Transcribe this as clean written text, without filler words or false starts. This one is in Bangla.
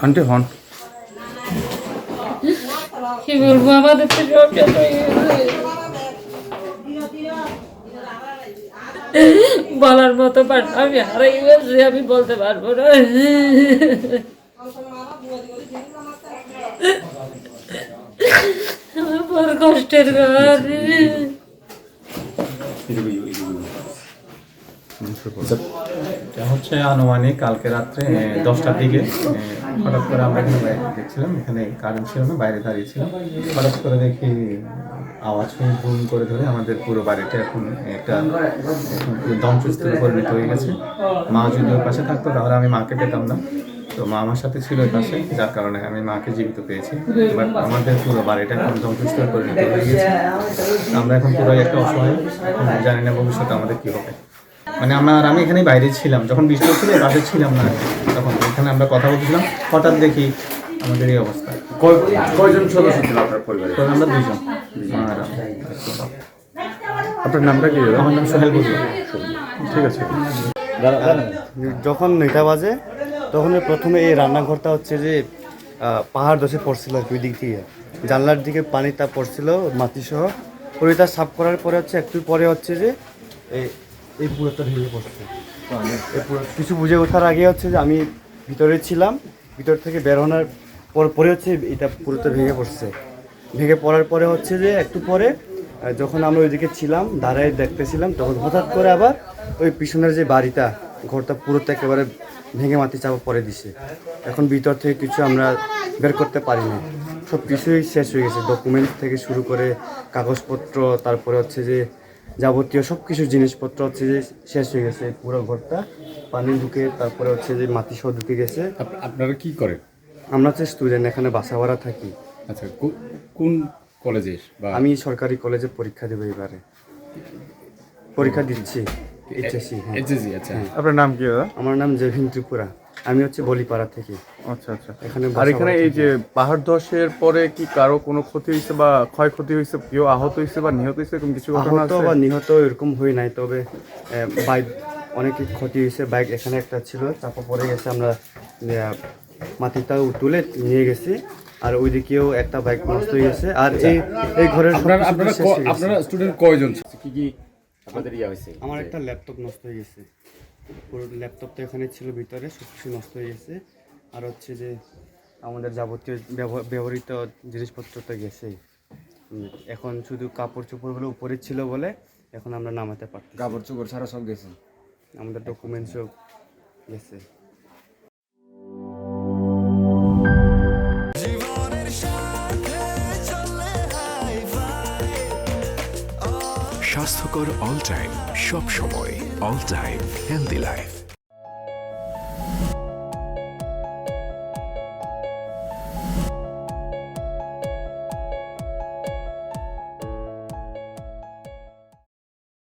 আন্টি হন কি বলবো, আমাদের তো সব শেষ হয়ে গেছে। বলার মতো পারবো, আমি হারাই গেছি, আমি বলতে পারবো না। আমার বড় কষ্টের ঘর। এটা হচ্ছে আনুমানিক কালকে রাত্রে 10টার দিকে হঠাৎ করে আমরা এখানে বাইরে দেখছিলাম, এখানে কারেন্ট ছিল না, বাইরে দাঁড়িয়েছিলাম। হঠাৎ করে দেখি আওয়াজ শুনে বুম করে ধরে আমাদের পুরো বাড়িটা এখন একটা ধ্বংসস্তূপে পরিণত হয়ে গেছে। মা যদি ওর পাশে থাকতো তাহলে আমি মাকে পেতাম না, তো মা আমার সাথে ছিল ওই পাশে, যার কারণে আমি মাকে জীবিত পেয়েছি। বাট আমাদের পুরো বাড়িটা এখন ধ্বংসস্তূপে পরিণত হয়ে গেছে। আমরা এখন পুরো একটা অসহায়, এখন জানি না ভবিষ্যতে আমাদের কী হবে। মানে আমি এখানে বাইরে ছিলাম, যখন বৃষ্টি হচ্ছিল বাসে ছিলাম না, তখন এখানে আমরা কথা বলছিলাম, হঠাৎ দেখি আমাদের এই অবস্থা। কয়জন সদস্য ছিল আপনার পরিবারে? তো আমরা দুইজন, মা আর আমি। আপনার নামটা কি? আমার নাম সোহেল বুঝি। ঠিক আছে। যখন 9টা বাজে তখন প্রথমে এই রান্নাঘরটা হচ্ছে যে পাহাড় ধসে পড়ছিল আর কি, ওই দিক থেকে জানলার দিকে পানিটা পড়ছিল মাটিসহ। ওইটা সাফ করার পরে হচ্ছে একটু পরে হচ্ছে যে এই পুরোটা ভেঙে পড়ছে। এই পুরো কিছু বুঝে ওঠার আগে হচ্ছে যে আমি ভিতরে ছিলাম, ভিতর থেকে বের হওয়ার পরে হচ্ছে এটা পুরোটা ভেঙে পড়ছে। ভেঙে পড়ার পরে হচ্ছে যে একটু পরে যখন আমরা ওইদিকে ছিলাম দাঁড়ায় দেখতেছিলাম, তখন হঠাৎ করে আবার ওই পিছনের যে বাড়িটা ঘরটা পুরোটা একেবারে ভেঙে মাটি চাপা পড়ে দিছে। এখন ভিতর থেকে কিছু আমরা বের করতে পারি না, সব কিছুই শেষ হয়ে গেছে, ডকুমেন্ট থেকে শুরু করে কাগজপত্র, তারপরে হচ্ছে যে যাবতীয় সব কিছু জিনিসপত্র হচ্ছে যে শেষ হয়ে গেছে। পুরো ঘরটা পানি ঢুকে তারপরে হচ্ছে যে মাটি সহ ঢুকে গেছে। আপনারা কি করেন? আমরা হচ্ছে স্টুডেন্ট, এখানে বাসা ভাড়া থাকি। আচ্ছা, কোন কলেজের? আমি সরকারি কলেজে পরীক্ষা দেবো এবারে, পরীক্ষা দিচ্ছি এইচএসসি। হ্যাঁ, এইচএসসি। আচ্ছা, হ্যাঁ। আপনার নাম কি দাদা? আমার নাম জেভিন ত্রিপুরা, আমি হচ্ছে বলিপাড়া থেকে। আচ্ছা আচ্ছা। এখানে আর এখানে এই যে পাহাড় ধসের পরে কি কারো কোনো ক্ষতি হয়েছে বা ক্ষয়ক্ষতি হয়েছে, কেউ আহত হয়েছে বা নিহত হয়েছে, এরকম কিছু ঘটনা আহত আছে? বা নিহত এরকম হয়ে নাই, তবে বাইক অনেকই ক্ষতি হয়েছে। বাইক এখানে একটা ছিল, চাপা পড়ে গেছে, আমরা মাটিটাও তুলে নিয়ে গেছি। আর ওইদিকেও একটা বাইক নষ্ট হয়ে গেছে। আর এই ঘরের আপনারা স্টুডেন্ট কয়জন? কি কি আপনাদের ইয়া হয়েছে? আমার একটা ল্যাপটপ নষ্ট হয়ে গেছে, পুরো ল্যাপটপটা এখানে ছিল ভিতরে, সব কিছু নষ্ট হয়ে গেছে। আর হচ্ছে যে আমাদের যাবতীয় ব্যবহৃত জিনিসপত্রটা গেছে। এখন শুধু কাপড় চোপড়গুলো উপরে ছিল বলে এখন আমরা নামাতে পারছি। কাপড় চোপড় ছাড়া সব গেছে? আমাদের ডকুমেন্টসও গেছে। স্বাস্থ্যকর অল টাইম, সব সময় অল টাইম হেলদি লাইফ।